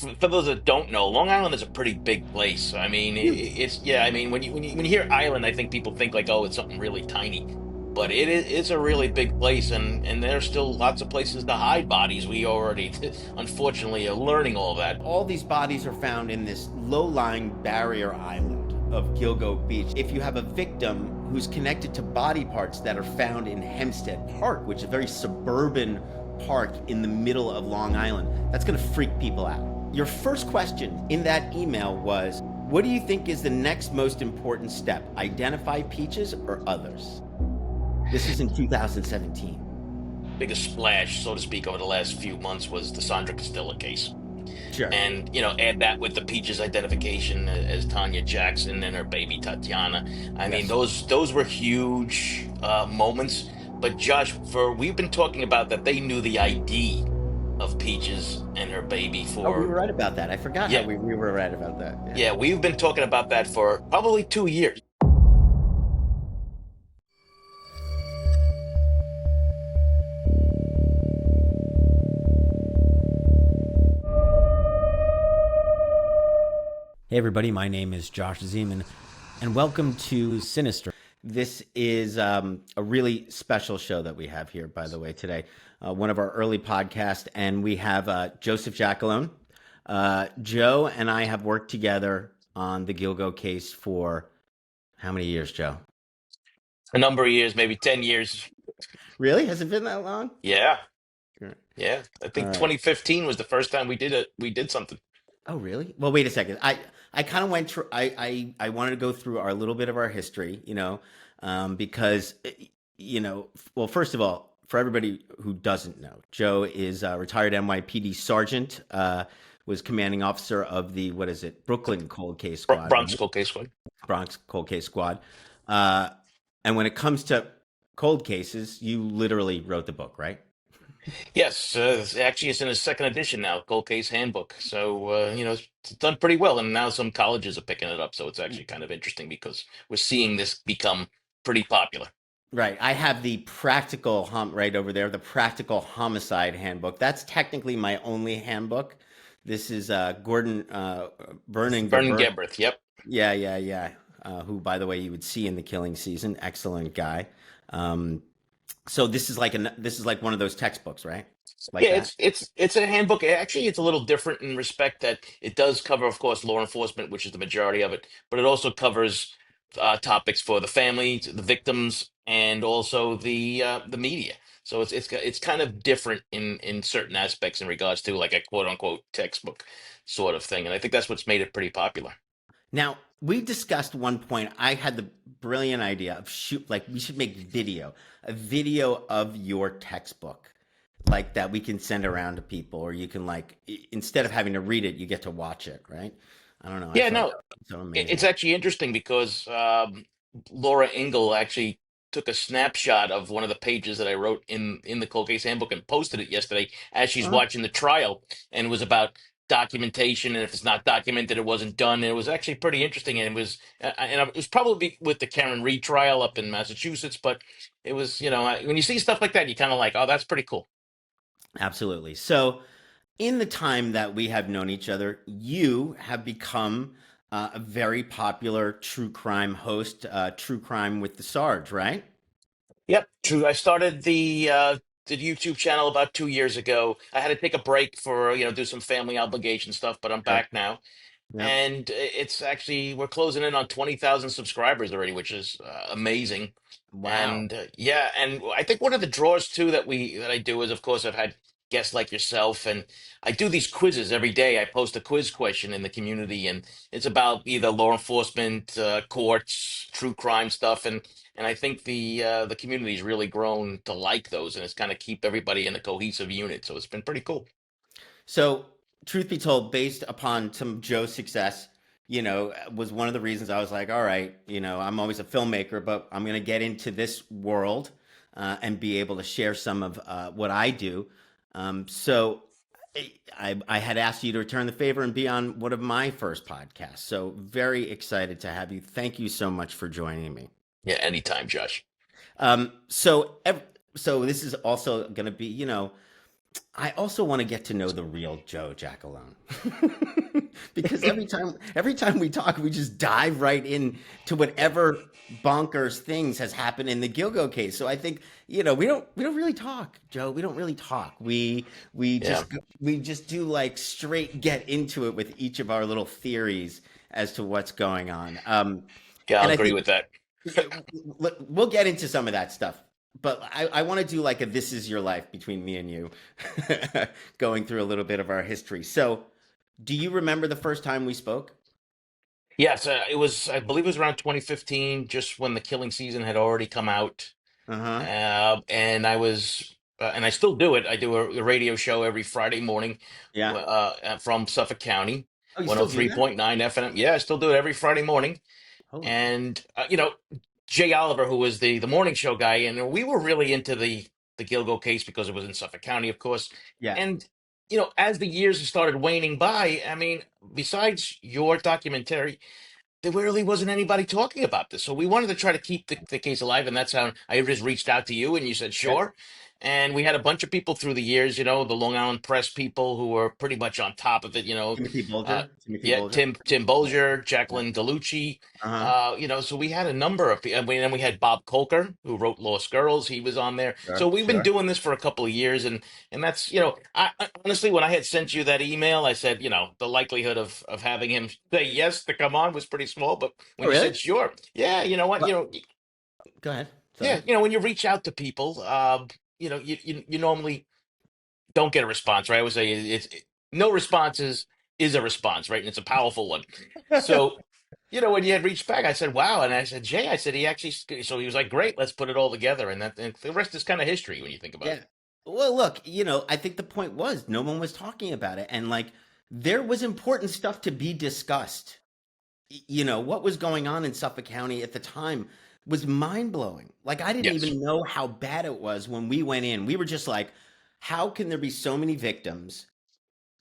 for those that don't know, Long Island is a pretty big place. I mean, Huge. it's yeah. I mean, when you hear island, I think people think like, oh, it's something really tiny, but it's a really big place, and there's still lots of places to hide bodies. We already, unfortunately, are learning all that. All these bodies are found in this low-lying barrier island of Gilgo Beach. If you have a victim who's connected to body parts that are found in Hempstead Park, which is a very suburban park in the middle of Long Island, that's going to freak people out. Your first question in that email was, what do you think is the next most important step? Identify Peaches or others? This is in 2017. Biggest splash, so to speak, over the last few months was the Sandra Castilla case. Sure. And add that with the Peaches identification as Tanya Jackson and her baby Tatiana. I mean, Yes. those were huge moments. But Josh, for we've been talking about that they knew the ID of Peaches and her baby Oh, we for were right about that. I forgot how yeah, we were right about that. Yeah. yeah, we've been talking about that for probably 2 years. Hey, everybody, my name is Josh Zeman, and welcome to Sinister. This is a really special show that we have here, by the way, today. One of our early podcasts, and we have Joseph Giacalone. Joe and I have worked together on the Gilgo case for how many years, Joe? A number of years, maybe 10 years. Really? Has it been that long? Yeah, Sure. yeah. I All think right. 2015 was the first time we did it. We did something. Oh, really? Well, wait a second. I kind of went through. I wanted to go through our little bit of our history, because well, first of all, for everybody who doesn't know, Joe is a retired NYPD sergeant. Was commanding officer of the what is it, Brooklyn Cold Case Squad, Bronx right? Cold Case Squad. Bronx Cold Case Squad. Uh, and when it comes to cold cases, you literally wrote the book, right? Yes, actually, it's in its second edition now, Cold Case Handbook. So, it's done pretty well, and now some colleges are picking it up. So it's actually kind of interesting because we're seeing this become pretty popular. Right. I have the practical right over there, the practical homicide handbook. That's technically my only handbook. This is Gordon Vernon Vernon Gilbert. Gilbert, yep. Yeah, yeah, yeah. Who, by the way, you would see in the Killing Season. Excellent guy. Um, so this is like one of those textbooks, right? Like Yeah, that. it's a handbook. Actually, it's a little different in respect that it does cover, of course, law enforcement, which is the majority of it, but it also covers topics for the families, the victims, and also the media. So it's kind of different in certain aspects in regards to like a quote unquote textbook sort of thing, and I think that's what's made it pretty popular. Now, we discussed one point. I had the brilliant idea of shoot like we should make a video of your textbook, like that we can send around to people, or you can like instead of having to read it, you get to watch it, right? I don't know. I Yeah, thought no, that was so it's amazing. actually interesting because Laura Ingle actually took a snapshot of one of the pages that I wrote in the cold case handbook and posted it yesterday as she's Uh-huh. watching the trial, and it was about documentation, and if it's not documented, it wasn't done. And it was actually pretty interesting, and it was probably with the Karen Reed trial up in Massachusetts, but it was when you see stuff like that, you kind of like, oh, that's pretty cool. Absolutely. So, in the time that we have known each other, you have become a very popular true crime host, True Crime with the Sarge, right? Yep, true. I started the YouTube channel about 2 years ago. I had to take a break for do some family obligation stuff, but I'm Sure. back now. Yep. And it's actually we're closing in on 20,000 subscribers already, which is amazing. Wow. And yeah, and I think one of the draws too that I do is, of course, I've had guests like yourself, and I do these quizzes every day. I post a quiz question in the community, and it's about either law enforcement, courts, true crime stuff, and I think the community's really grown to like those, and it's kind of keep everybody in a cohesive unit. So it's been pretty cool. So, truth be told, based upon some Joe's success, was one of the reasons I was like, all right, I'm always a filmmaker, but I'm going to get into this world and be able to share some of what I do. So, I had asked you to return the favor and be on one of my first podcasts. So, very excited to have you. Thank you so much for joining me. Yeah, anytime, Josh. Um, so, ev- so this is also going to be, I also want to get to know the real Joe Giacalone. Because every time we talk, we just dive right in to whatever bonkers things has happened in the Gilgo case. So I think, we don't really talk, Joe. We don't really talk. Yeah, We just do like straight get into it with each of our little theories as to what's going on. yeah, I'll And I agree think with that. we'll get into some of that stuff, but I want to do like a "This Is Your Life" between me and you, going through a little bit of our history. So, do you remember the first time we spoke? Yes, it was. I believe it was around 2015, just when the killing season had already come out. Uh huh. And I was, and I still do it. I do a radio show every Friday morning Yeah. from Suffolk County, Oh, you still do that? 103.9 FM. Yeah, I still do it every Friday morning. Holy cow! And Jay Oliver, who was the morning show guy, and we were really into the Gilgo case because it was in Suffolk County, of course. Yeah. And as the years started waning by, I mean, besides your documentary, there really wasn't anybody talking about this. So we wanted to try to keep the case alive. And that's how I just reached out to you and you said, Okay. sure. And we had a bunch of people through the years, the Long Island Press people who were pretty much on top of it, Timothy Bolger. Timothy yeah, Bolger. Tim Bolger, Yeah. Jacqueline Gallucci, Uh huh. so we had a number of people. And then we had Bob Kolker, who wrote Lost Girls. He was on there. So Sure. we've been Sure. doing this for a couple of years, and that's, I honestly, when I had sent you that email, I said, the likelihood of having him say yes to come on was pretty small. But Oh, when you really? said sure, yeah, you know what, What? Go ahead. Sorry. yeah, when you reach out to people, you normally don't get a response, right? I would say no response is a response, right? And it's a powerful one. So, when you had reached back, I said, "Wow!" And I said, "Jay," I said, "He actually." So he was like, "Great, let's put it all together." And the rest is kind of history when you think about Yeah. it. Well, look, I think the point was no one was talking about it, and like there was important stuff to be discussed. What was going on in Suffolk County at the time was mind blowing. Like, I didn't Yes. even know how bad it was when we went in. We were just like, how can there be so many victims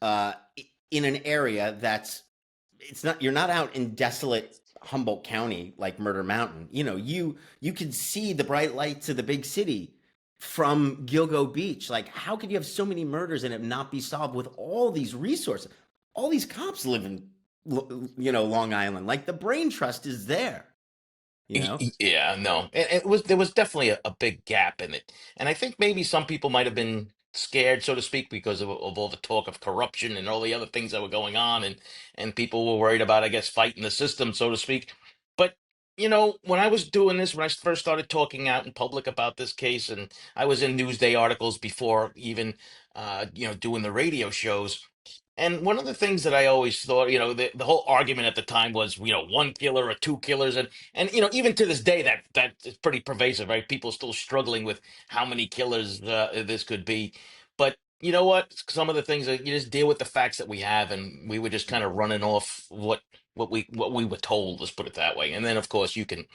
in an area that's it's not you're not out in desolate Humboldt County like Murder Mountain. You can see the bright lights of the big city from Gilgo Beach. Like, how could you have so many murders and it not be solved with all these resources? All these cops live in Long Island. Like, the brain trust is there, you know? Yeah, no, and there was definitely a big gap in it, and I think maybe some people might have been scared, so to speak, because of all the talk of corruption and all the other things that were going on, and people were worried about, I guess, fighting the system, so to speak. But when I was doing this, when I first started talking out in public about this case, and I was in Newsday articles before even, doing the radio shows. And one of the things that I always thought, the whole argument at the time was, one killer or two killers, and even to this day, that is pretty pervasive, right? People still struggling with how many killers this could be. But you know what? Some of the things that you just deal with the facts that we have, and we were just kind of running off what we were told. Let's put it that way. And then, of course, you can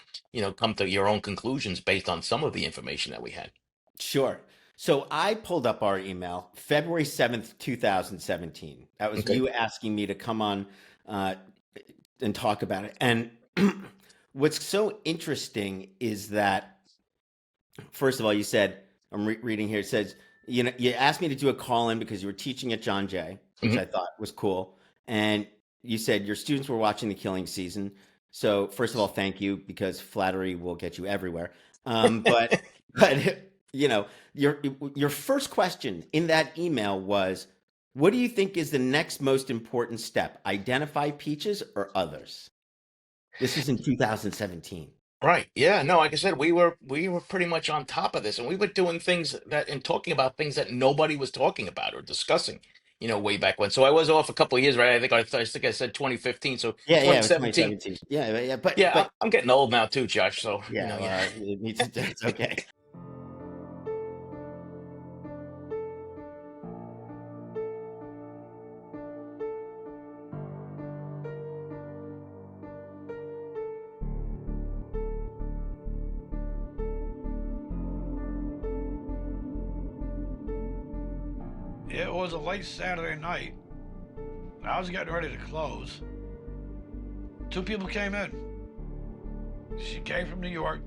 come to your own conclusions based on some of the information that we had. Sure. So I pulled up our email, February 7th, 2017. That was Okay. you asking me to come on uh, and talk about it. And what's so interesting is that, first of all, you said, I'm reading here, it says, you asked me to do a call in because you were teaching at John Jay, which Hmm. I thought was cool. And you said your students were watching the killing season. So, first of all, thank you, because flattery will get you everywhere. But your first question in that email was, what do you think is the next most important step? Identify Peaches or others? This was in 2017. Right. Yeah. No, like I said, we were pretty much on top of this, and we were doing things that and talking about things that nobody was talking about or discussing, way back when. So I was off a couple of years, right? I think I said 2015, so Yeah, yeah, it was 2017. 2017. Yeah, yeah, but Yeah, but I'm getting old now too, Josh. So yeah, yeah. well, it needs it's okay. It was a late Saturday night. I was getting ready to close. Two people came in. She came from New York,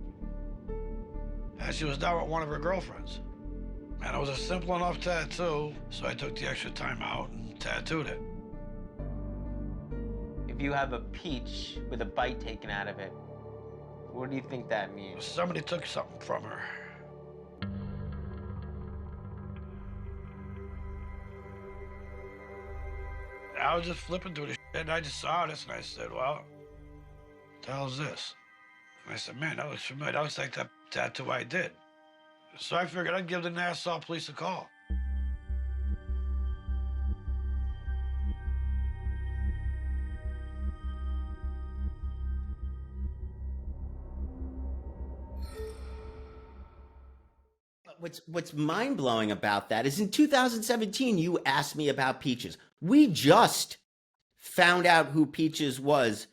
and she was down with one of her girlfriends. And it was a simple enough tattoo, so I took the extra time out and tattooed it. If you have a peach with a bite taken out of it, what do you think that means? Somebody took something from her. I was just flipping through the shit, and I just saw this, and I said, well, what the hell is this? And I said, man, that looks familiar. That looks like that tattoo I did. So I figured I'd give the Nassau police a call. What's mind blowing about that is in 2017 you asked me about Peaches. We just found out who Peaches was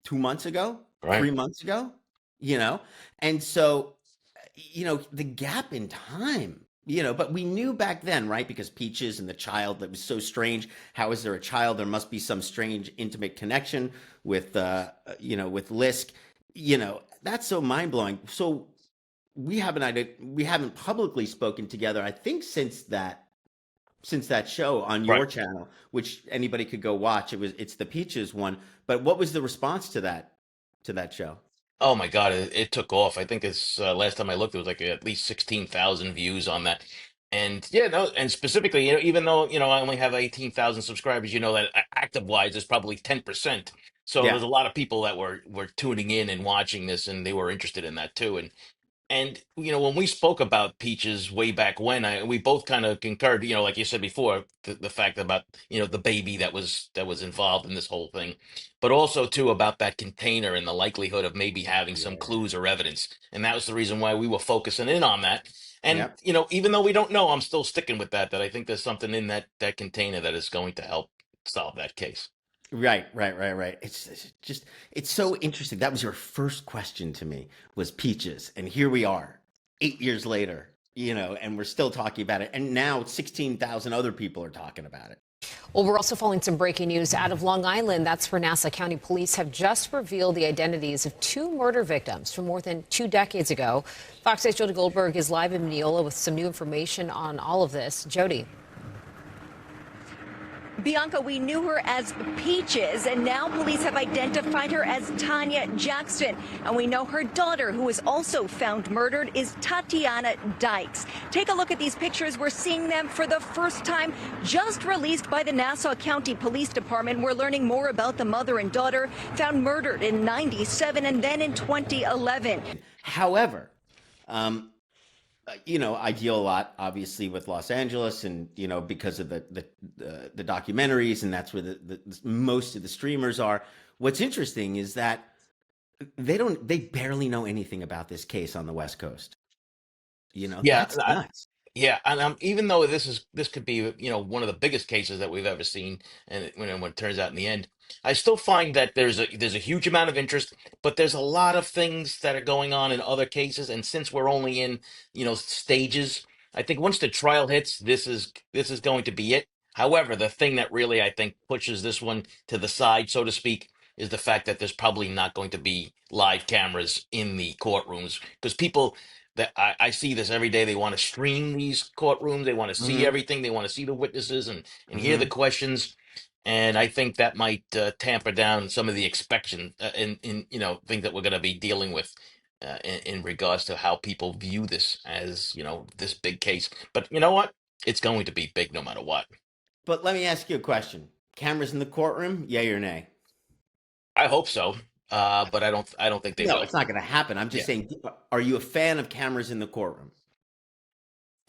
2 months ago, Right. 3 months ago, you know, and so the gap in time. But we knew back then, right? Because Peaches and the child, that was so strange. How is there a child? There must be some strange intimate connection with, with Lisk. That's so mind blowing. So we haven't publicly spoken together, I think, since that show on Right. your channel, which anybody could go watch. It's the Peaches one. But what was the response to that show? Oh my God, it took off. I think it's last time I looked, it was like at least 16,000 views on that. And yeah, no, and specifically, even though, I only have 18,000 subscribers, that active wise is probably 10%. So Yeah. there's a lot of people that were tuning in and watching this, and they were interested in that too. And when we spoke about Peaches way back when, we both kind of concurred. Like you said before, the fact about the baby that was involved in this whole thing, but also too about that container and the likelihood of maybe having some Yeah. clues or evidence. And that was the reason why we were focusing in on that. And Yep. even though we don't know, I'm still sticking with that. That I think there's something in that container that is going to help solve that case. Right, right, right, right. It's so interesting. That was your first question to me, was Peaches, and here we are, 8 years later, and we're still talking about it. And now 16,000 other people are talking about it. Well, we're also following some breaking news out of Long Island. That's where Nassau County Police have just revealed the identities of two murder victims from more than 2 decades ago. Fox 8's Jody Goldberg is live in Mineola with some new information on all of this. Jody. Bianca, we knew her as Peaches, and now police have identified her as Tanya Jackson. And we know her daughter, who was also found murdered, is Tatiana Dykes. Take a look at these pictures. We're seeing them for the first time, just released by the Nassau County Police Department. We're learning more about the mother and daughter, found murdered in '97 and then in 2011. However, I deal a lot, obviously, with Los Angeles, and because of the documentaries, and that's where most of the streamers are. What's interesting is that they barely know anything about this case on the West Coast. Yeah, That's nuts. yeah, and even though this could be one of the biggest cases that we've ever seen, and when it turns out in the end, I still find that there's a huge amount of interest, but there's a lot of things that are going on in other cases, and since we're only in stages, I think once the trial hits, this is going to be it. However, the thing that really I think pushes this one to the side, so to speak, is the fact that there's probably not going to be live cameras in the courtrooms because people that I see this every day. They want to stream these courtrooms. They want to see Hmm. everything. They want to see the witnesses and hear the Hmm. questions. And I think that might tamper down some of the expectation in things that we're going to be dealing with in regards to how people view this as this big case. But you know what? It's going to be big no matter what. But let me ask you a question: cameras in the courtroom, yay or nay? I hope so, but I don't think they No, will. it's not going to happen. I'm just Yeah, saying, are you a fan of cameras in the courtroom?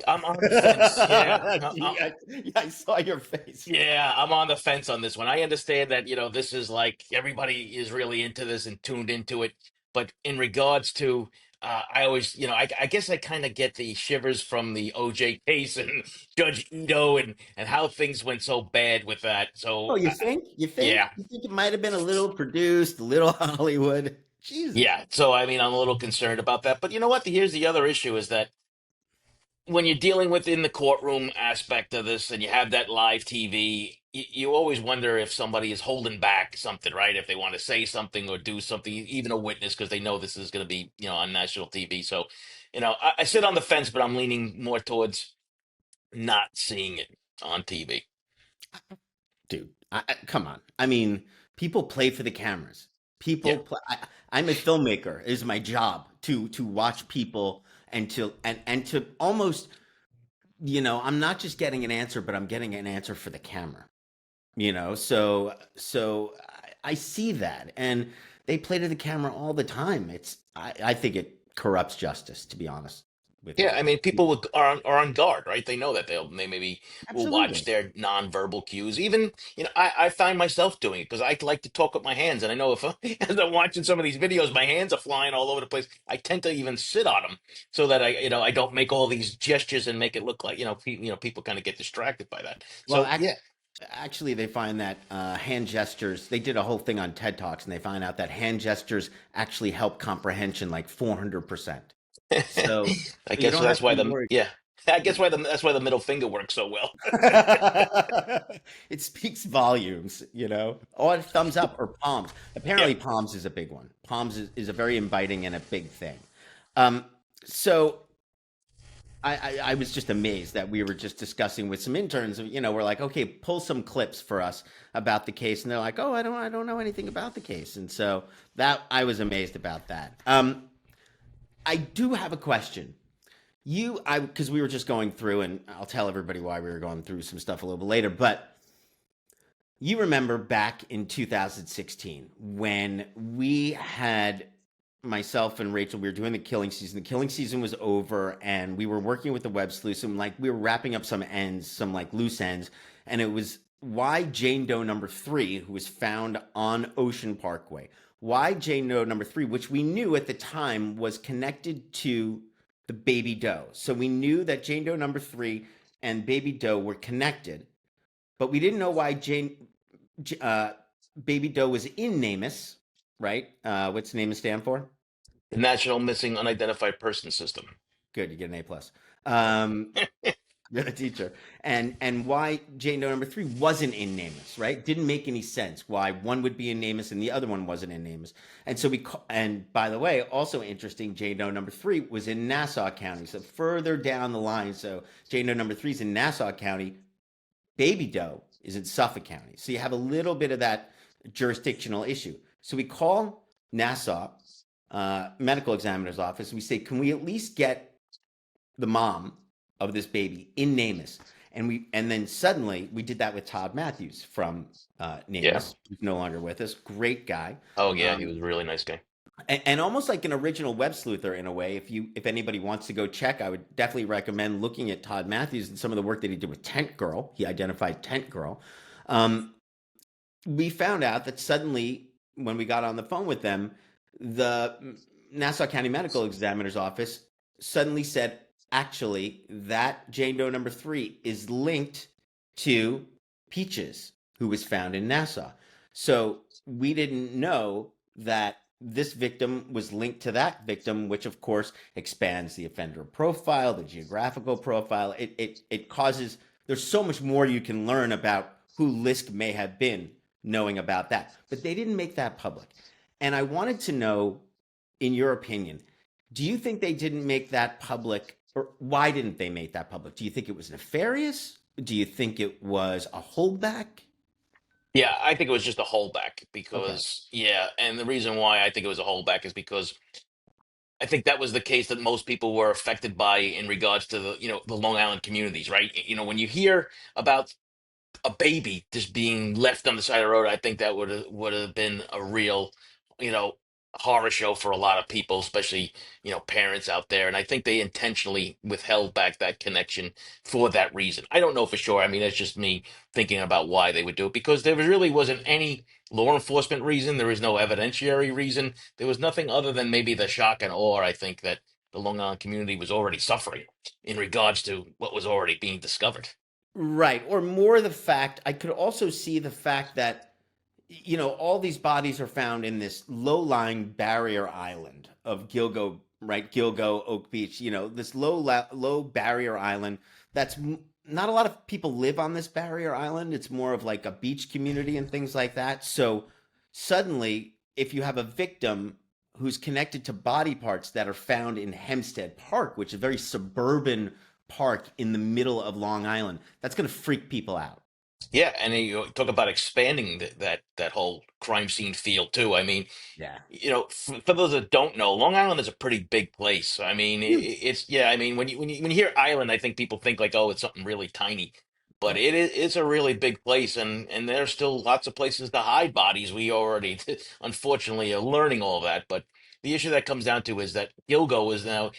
I'm on the fence. Yeah, Gee, I saw your face. Yeah, I'm on the fence on this one. I understand that, this is like everybody is really into this and tuned into it. But in regards to, I always, I guess I kind of get the shivers from the OJ case and Judge Ito and how things went so bad with that. Oh, So, you think? You think? yeah, You think it might have been a little produced, a little Hollywood? Jesus. yeah. So, I mean, I'm a little concerned about that. But you know what? Here's the other issue is that when you're dealing with in the courtroom aspect of this and you have that live TV, you always wonder if somebody is holding back something, right? If they want to say something or do something, even a witness, because they know this is going to be, on national TV. So I sit on the fence, but I'm leaning more towards not seeing it on TV. Dude, come on. I mean, people play for the cameras. Yeah. People play. I'm a filmmaker. It is my job to watch people and to almost, I'm not just getting an answer, but I'm getting an answer for the camera. So I see that, and they play to the camera all the time. I think it corrupts justice, to be honest with Yeah, you. I mean, people are on guard, right? They know that they maybe will watch Absolutely. their nonverbal cues. Even, I find myself doing it because I like to talk with my hands, and I know if as I'm watching some of these videos, my hands are flying all over the place. I tend to even sit on them so that I don't make all these gestures and make it look like people kind of get distracted by that. Well, So yeah. actually, they find that hand gestures, they did a whole thing on TED Talks, and they find out that hand gestures actually help comprehension like 400%. So I you guess don't have that's to why be the worried. yeah. I guess that's why the middle finger works so well. It speaks volumes. Or thumbs up or palms. Yeah. Apparently, palms is a big one. Palms is a very inviting and a big thing. Um, so I was just amazed that we were just discussing with some interns. We're like, okay, pull some clips for us about the case, and they're like, oh, I don't know anything about the case, and so that I was amazed about that. I do have a question. Because we were just going through, and I'll tell everybody why we were going through some stuff a little bit later, but you remember back in 2016 when we had myself and Rachel, we were doing the killing season. The killing season was over, and we were working with the web sleuths, and like we were wrapping up some ends, some like loose ends, and it was why Jane Doe number 3, who was found on Ocean Parkway. Why Jane Doe number 3, which we knew at the time was connected to the baby doe. So we knew that Jane Doe number 3 and baby doe were connected, but we didn't know why uh, baby doe was in NamUs, right? What's NamUs stand for? The National Missing Unidentified Person System. Good, you get an A plus. Um, you're a teacher, and why Jane Doe number 3 wasn't in NamUs, right? Didn't make any sense why one would be in NamUs and the other one wasn't in NamUs. And so and by the way, also interesting, Jane Doe number 3 was in Nassau County, so further down the line. So Jane Doe number 3 is in Nassau County. Baby Doe is in Suffolk County. So you have a little bit of that jurisdictional issue. So we call Nassau medical examiner's office, and we say, can we at least get the mom of this baby in NamUs? And then suddenly we did that with Todd Matthews from Yeah. NamUs, who's no longer with us. Great guy. Oh yeah, he was a really nice guy. And almost like an original web sleuther in a way. If anybody wants to go check, I would definitely recommend looking at Todd Matthews and some of the work that he did with Tent Girl. He identified Tent Girl. We found out that suddenly, when we got on the phone with them, the Nassau County Medical Examiner's Office suddenly said, actually, that Jane Doe number 3 is linked to Peaches, who was found in Nassau. So we didn't know that this victim was linked to that victim, which of course expands the offender profile, the geographical profile. It causes, there's so much more you can learn about who Lisk may have been knowing about that. But they didn't make that public. And I wanted to know, in your opinion, do you think they didn't make that public, or why didn't they make that public? Do you think it was nefarious? Do you think it was a holdback? Yeah, I think it was just a holdback Okay. because, yeah, and the reason why I think it was a holdback is because I think that was the case that most people were affected by in regards to the Long Island communities, right? When you hear about a baby just being left on the side of the road, I think that would have been a real, you know, horror show for a lot of people, especially, parents out there. And I think they intentionally withheld back that connection for that reason. I don't know for sure. I mean, that's just me thinking about why they would do it because there really wasn't any law enforcement reason. There was no evidentiary reason. There was nothing other than maybe the shock and awe, I think, that the Long Island community was already suffering in regards to what was already being discovered. Right. Or more the fact, I could also see the fact that, all these bodies are found in this low-lying barrier island of Gilgo, right? Gilgo, Oak Beach, this low barrier island that's not a lot of people live on this barrier island. It's more of like a beach community and things like that. So suddenly, if you have a victim who's connected to body parts that are found in Hempstead Park, which is a very suburban park in the middle of Long Island. That's going to freak people out. Yeah, and then you talk about expanding that whole crime scene field too. I mean, Yeah. for those that don't know, Long Island is a pretty big place. I mean, Huge. it's yeah. I mean, when you hear island, I think people think like, oh, it's something really tiny, but Yeah. it's a really big place, and there's still lots of places to hide bodies. We already, unfortunately, are learning all that. But the issue that comes down to is that Gilgo is now,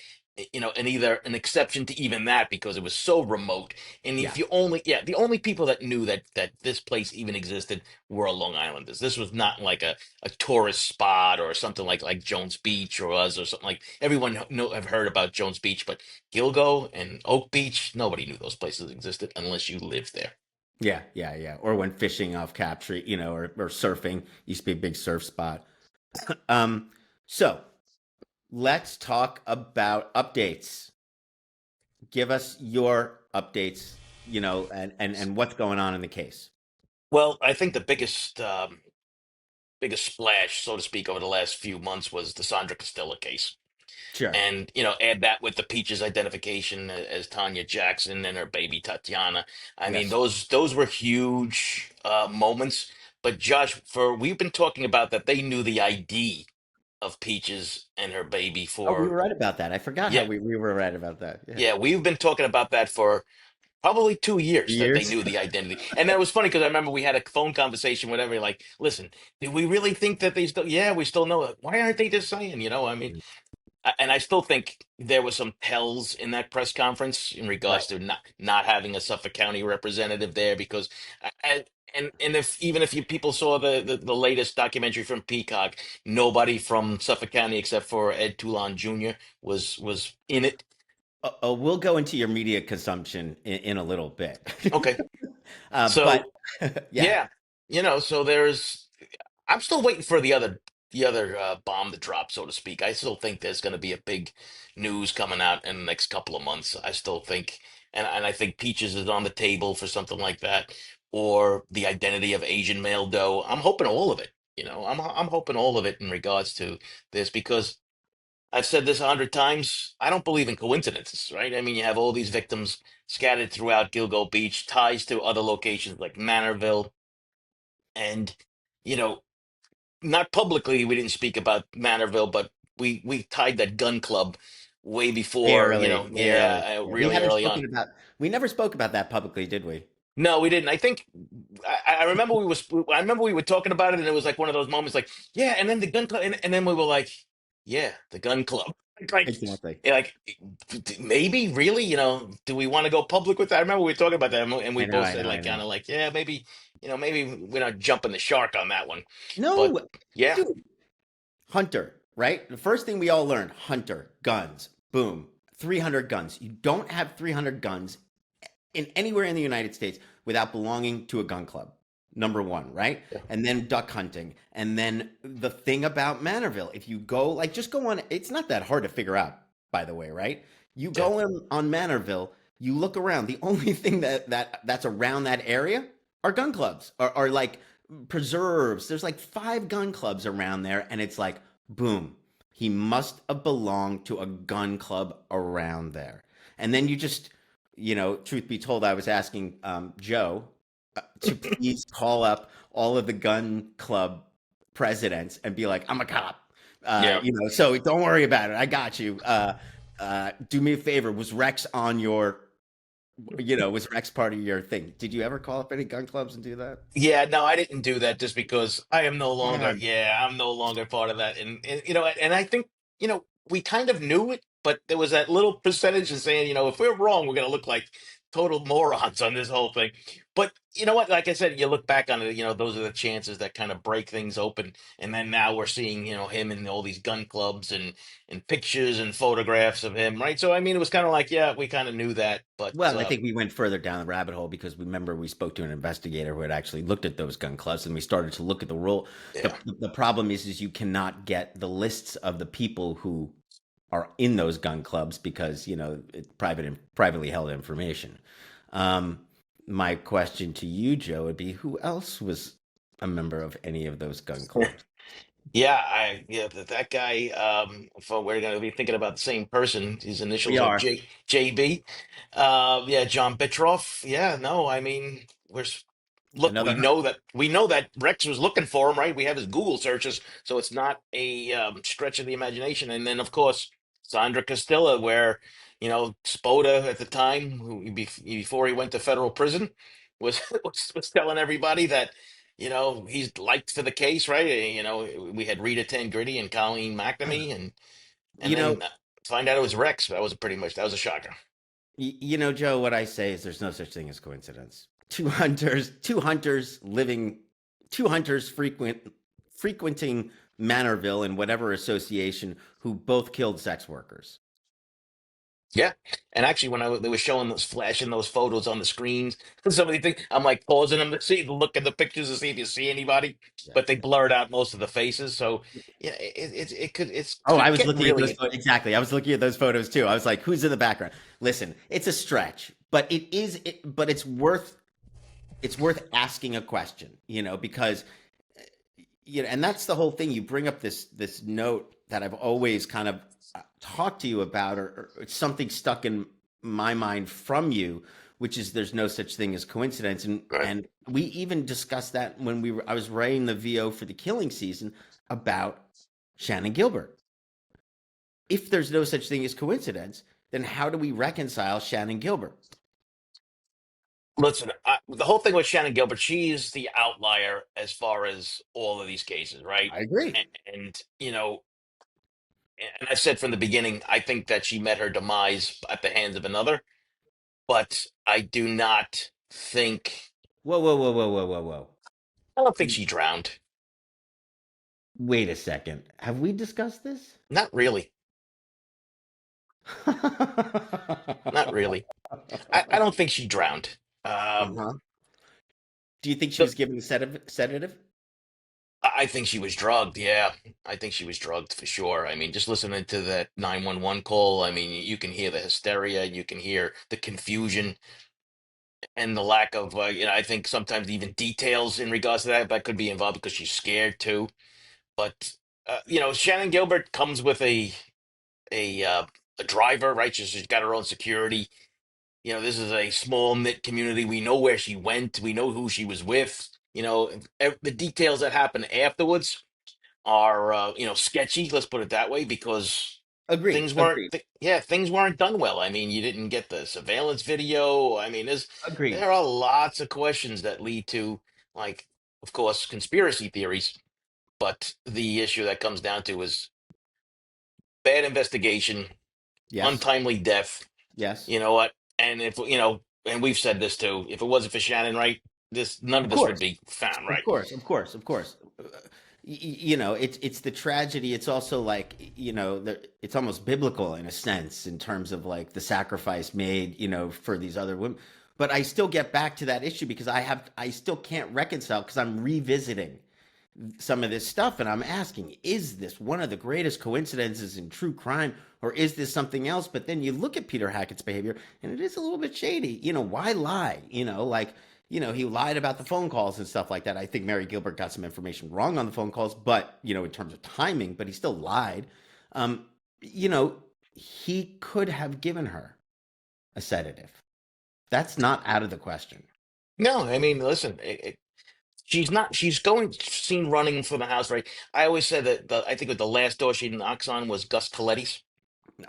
and either an exception to even that because it was so remote. And if Yeah. you only, yeah, the only people that knew that this place even existed were Long Islanders. This was not like a tourist spot or something like Jones Beach or us or something like everyone have heard about Jones Beach, but Gilgo and Oak Beach, nobody knew those places existed unless you lived there. Yeah. Yeah. Yeah. Or when fishing off Captree, or surfing used to be a big surf spot. Um, so let's talk about updates. Give us your updates, and what's going on in the case. Well, I think the biggest splash, so to speak, over the last few months was the Sandra Castella case. Sure. And add that with the Peaches identification as Tanya Jackson and her baby Tatiana. I mean, Yes. those were huge moments. But Josh, for we've been talking about that they knew the ID of Peaches and her baby Oh, we for were right about that. I forgot how yeah, we were right about that. Yeah. yeah, we've been talking about that for probably 2 years that they Years. knew the identity. And that was funny because I remember we had a phone conversation, whatever, like, listen, do we really think that they still, yeah, we still know it. Why aren't they just saying, I mean, and I still think there was some tells in that press conference in Right. regards to not having a Suffolk County representative there because and if even if you people saw the latest documentary from Peacock, nobody from Suffolk County except for Ed Toulon Jr. was in it. We'll go into your media consumption in a little bit. Okay, But so yeah, yeah, so there's I'm still waiting for the other bomb to drop, so to speak. I still think there's going to be a big news coming out in the next couple of months. I still think, and I think Peaches is on the table for something like that, or the identity of Asian male doe. I'm hoping all of it. I'm hoping all of it in regards to this because I've said this 100 times. I don't believe in coincidences, right? I mean, you have all these victims scattered throughout Gilgo Beach, ties to other locations like Manorville, and you know not publicly we didn't speak about Manorville, but we tied that gun club way way before, early, way early. yeah, Yeah, we really haven't early on. spoken about. We never spoke about that publicly, did we? No, we didn't. I think I remember I remember we were talking about it, and it was like one of those moments, like, yeah, and then the gun club, and then we were like, yeah, the gun club, like, Exactly. yeah, like maybe really, do we want to go public with that? I remember we were talking about that, and we I know. both I said know. I like, kind know. of like, yeah, maybe, maybe we're not jumping the shark on that one, but No, yeah, dude. Hunter, right? The first thing we all learned: Hunter, guns, boom, 300 guns. You don't have 300 guns in anywhere in the United States without belonging to a gun club. Number one, right? yeah, And then duck hunting. And then the thing about Manorville, if you go, like, just go on, it's not that hard to figure out, by the way, right? You yeah. go on Manorville, you look around. The only thing that's around that area are gun clubs, are like preserves. There's like 5 gun clubs around there, and it's like, boom, he must have belonged to a gun club around there. And then you just, truth be told, I was asking Joe to please call up all of the gun club presidents and be like, I'm a cop. Yeah. So don't worry about it. I got you. Do me a favor. Was Rex part of your thing? Did you ever call up any gun clubs and do that? Yeah, no, I didn't do that just because I am no longer, Man. yeah, I'm no longer part of that. And I think, we kind of knew it, but there was that little percentage of saying, if we're wrong, we're going to look like total morons on this whole thing. But you know what? Like I said, you look back on it, those are the chances that kind of break things open. And then now we're seeing, him in all these gun clubs and pictures and photographs of him, right? So, I mean, it was kind of like, yeah, we kind of knew that, but Well, I think we went further down the rabbit hole because remember we spoke to an investigator who had actually looked at those gun clubs, and we started to look at the role. yeah, The problem is you cannot get the lists of the people who are in those gun clubs because it's privately held information. Um, my question to you, Joe, would be who else was a member of any of those gun clubs? Yeah, that guy. If we're gonna be thinking about the same person, his We initials are are. JB. Yeah, John Petrov. Yeah, no, I mean, look, Another. we know that Rex was looking for him, right? We have his Google searches, so it's not a stretch of the imagination. And then, of course, Sandra Castilla, where Spoda at the time, before he went to federal prison, was was telling everybody that he's liked for the case, right? We had Rita Gritty and Colleen McNamee, and You know, then find out it was Rex. That was a shocker. Joe, what I say is there's no such thing as coincidence. Two hunters frequenting Manorville in whatever association who both killed sex workers. Yeah, and actually, when they were showing those flashing those photos on the screens, some of the things I'm like pausing them to look at the pictures to see if you see anybody, Yeah. but they blurred out most of the faces. So yeah, it Oh, I could was get looking at those really. exactly. I was looking at those photos too. I was like, "Who's in the background?" Listen, it's a stretch, but but it's worth asking a question, because and that's the whole thing. You bring up this note that I've always kind of talked to you about, or it's something stuck in my mind from you, which is there's no such thing as coincidence, and Right. and we even discussed that when I was writing the VO for the killing season about Shannon Gilbert. If there's no such thing as coincidence, then how do we reconcile Shannon Gilbert? Listen, the whole thing with Shannon Gilbert, she's the outlier as far as all of these cases, right? I agree. And and I said from the beginning, I think that she met her demise at the hands of another, but I do not think. Whoa, whoa, whoa, whoa, whoa, whoa, whoa. I don't think she drowned. Wait a second. Have we discussed this? Not really. Not really. I don't think she drowned. Um, Uh-huh. Do you think she the, was given sedative? I think she was drugged. Yeah, I think she was drugged for sure. I mean, just listening to that 911 call, I mean, you can hear the hysteria, you can hear the confusion and the lack of, I think sometimes even details in regards to that could be involved because she's scared too. But Shannon Gilbert comes with a uh, a driver, right? She's got her own security. This is a small knit community. We know where she went. We know who she was with. The details that happen afterwards are, sketchy. Let's put it that way, because Agreed. Agreed. things weren't done well. I mean, you didn't get the surveillance video. I mean, Agreed. there are lots of questions that lead to, like, of course, conspiracy theories. But the issue that comes down to is bad investigation, Yes. untimely death. Yes. You know what? And if and we've said this too, if it wasn't for Shannon, right, none of Of this would course. be found, Of right? course. Of course. Of course. It's the tragedy. It's also like, it's almost biblical in a sense in terms of like the sacrifice made, for these other women. But I still get back to that issue because I still can't reconcile because I'm revisiting some of this stuff and I'm asking, is this one of the greatest coincidences in true crime or is this something else? But then you look at Peter Hackett's behavior and it is a little bit shady. Why lie? He lied about the phone calls and stuff like that. I think Mary Gilbert got some information wrong on the phone calls, but in terms of timing, but he still lied. Um, you know, he could have given her a sedative. That's not out of the question. No, I mean, listen, she's not. She's going seen running from the house, right? I always said that I think the last door she knocks on was Gus Coletti's.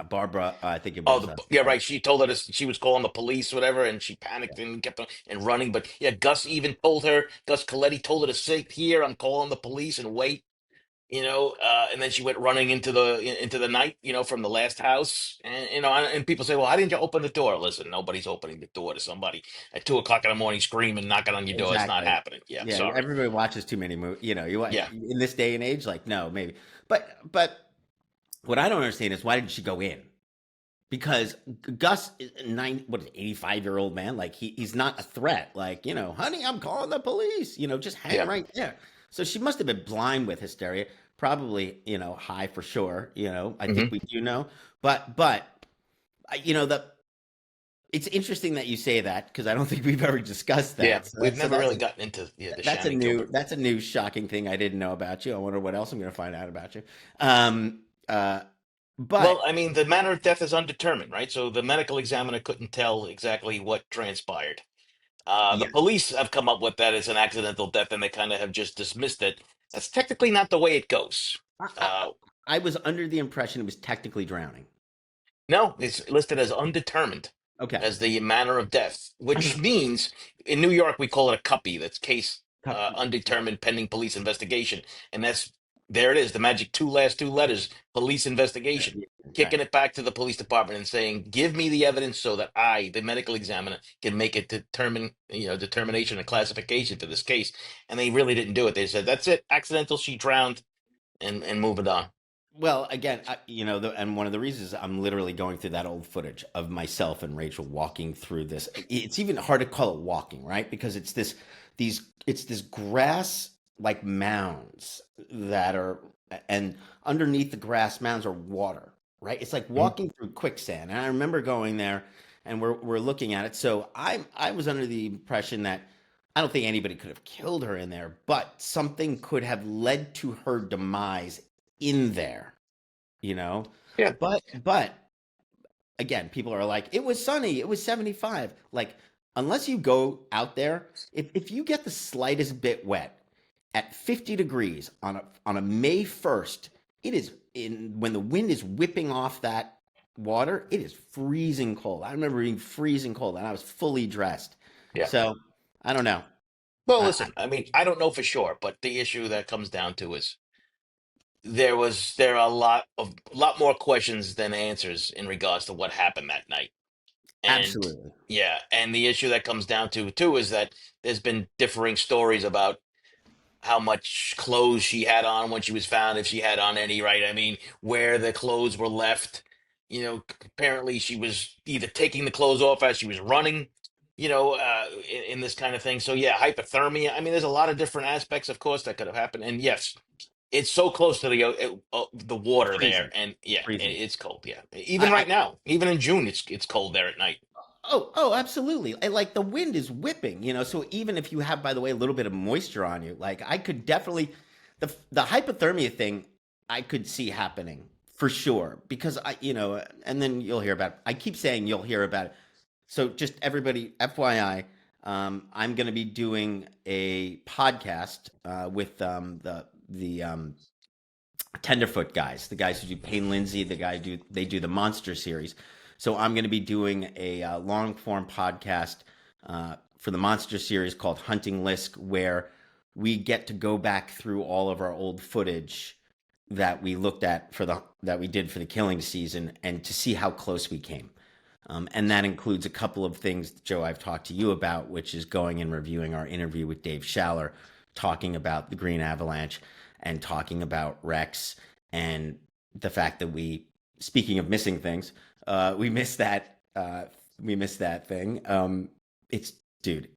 Barbara, I think it Oh, was. yeah, right. She told her she was calling the police, whatever, and she panicked and kept on and running. But yeah, Gus Coletti told her to sit here. I'm calling the police and wait. And then she went running into the night, from the last house, and and people say, well, why didn't you open the door? Listen, nobody's opening the door to somebody at 2 o'clock in the morning screaming, knocking on your door. It's not Exactly. happening. Yeah, Yeah, sorry. everybody watches too many movies. Yeah, In this day and age, like no, maybe. But what I don't understand is why didn't she go in? Because Gus is what is 85-year-old man? Like he's not a threat. Like, honey, I'm calling the police. Just hang yeah. right there. So she must have been blind with hysteria. Probably, high for sure. I think Hmm. we do know. But the It's interesting that you say that because I don't think we've ever discussed Yeah, that. we've never really gotten into the Shannon Gilbert. That's a new shocking thing I didn't know about you. I wonder what else I'm going to find out about you. Um, uh, Well, but I mean, the manner of death is undetermined, right? So the medical examiner couldn't tell exactly what transpired. The yeah, police have come up with that as an accidental death, and they kind of have just dismissed it. That's technically not the way it goes. I, I, Uh, I was under the impression it was technically drowning. no, it's listed as undetermined Okay. as the manner of death, which means in New York we call it a cuppy. That's case undetermined pending police investigation, and that's there it is. The magic last two letters, police investigation. Right. Kicking it back to the police department and saying, "Give me the evidence so that I, the medical examiner, can make a determination and classification for this case." And they really didn't do it. They said, "That's it, accidental. She drowned," and move it on. Well, again, and one of the reasons I'm literally going through that old footage of myself and Rachel walking through this. It's even hard to call it walking, right? Because it's this grass like mounds that are, and underneath the grass mounds are water, right? It's like Mhm. walking through quicksand. And I remember going there, and we're looking at it. So I was under the impression that I don't think anybody could have killed her in there, but something could have led to her demise in there, you know? Yeah. But again, people are like, it was sunny, it was 75. Like, unless you go out there, if you get the slightest bit wet at 50 degrees on a May 1st, it is when the wind is whipping off that water, it is freezing cold. I remember being freezing cold and I was fully dressed. Yeah. So I don't know. Well, I, listen, I mean, I don't know for sure, but the issue that comes down to is there are a lot more questions than answers in regards to what happened that night. And absolutely. yeah, and the issue that comes down to too is that there's been differing stories about how much clothes she had on when she was found, if she had on any, right? I mean, where the clothes were left. Apparently she was either taking the clothes off as she was running, in this kind of thing. So yeah, hypothermia. I mean, there's a lot of different aspects, of course, that could have happened. And yes, it's so close to the water there, Freezing. and yeah, Freezing. it's cold. Yeah, even I, right now, even in June, it's cold there at night. Oh, absolutely. Like the wind is whipping, so even if you have, by the way, a little bit of moisture on you, like I could definitely, the hypothermia thing, I could see happening for sure because and then you'll hear about it. I keep saying you'll hear about it. So just everybody, FYI, I'm going to be doing a podcast with the Tenderfoot guys, the guys who do Payne Lindsay, they do the Monster series. So I'm going to be doing a long form podcast for the Monster series called Hunting Lisk, where we get to go back through all of our old footage that we looked at that we did for the killing season, and to see how close we came. And that includes a couple of things, Joe, I've talked to you about, which is going and reviewing our interview with Dave Schaller, talking about the Green Avalanche and talking about Rex and the fact that speaking of missing things, we missed that. We missed that thing. It's dude.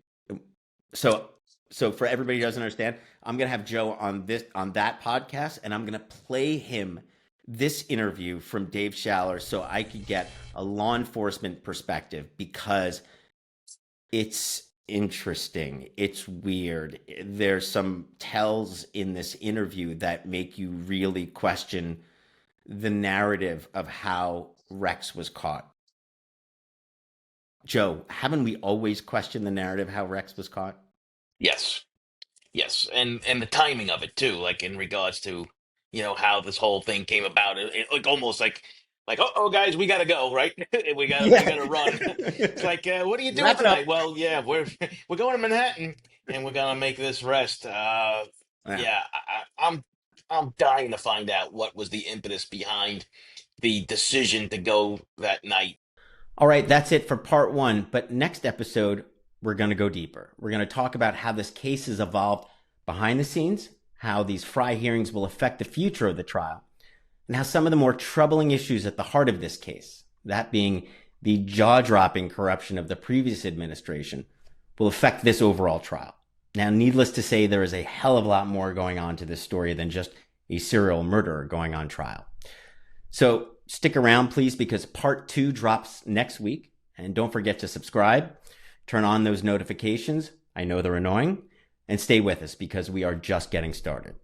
So for everybody who doesn't understand, I'm gonna have Joe on that podcast, and I'm gonna play him this interview from Dave Schaller so I could get a law enforcement perspective, because it's interesting. It's weird. There's some tells in this interview that make you really question the narrative of how Rex was caught. Joe, haven't we always questioned the narrative how Rex was caught? Yes, yes, and the timing of it too, like in regards to how this whole thing came about. Like almost like oh guys, we gotta go, right? We gotta run. It's like what are you doing Wrap it up. tonight? Well, yeah, we're going to Manhattan and we're gonna make this rest. Yeah. Yeah, I'm dying to find out what was the impetus behind the decision to go that night. All right, that's it for part one. But next episode, we're going to go deeper. We're going to talk about how this case has evolved behind the scenes, how these Fry hearings will affect the future of the trial, and how some of the more troubling issues at the heart of this case, that being the jaw-dropping corruption of the previous administration, will affect this overall trial. Now, needless to say, there is a hell of a lot more going on to this story than just a serial murderer going on trial. So stick around, please, because part two drops next week, And don't forget to subscribe, turn on those notifications. I know they're annoying. And stay with us because we are just getting started.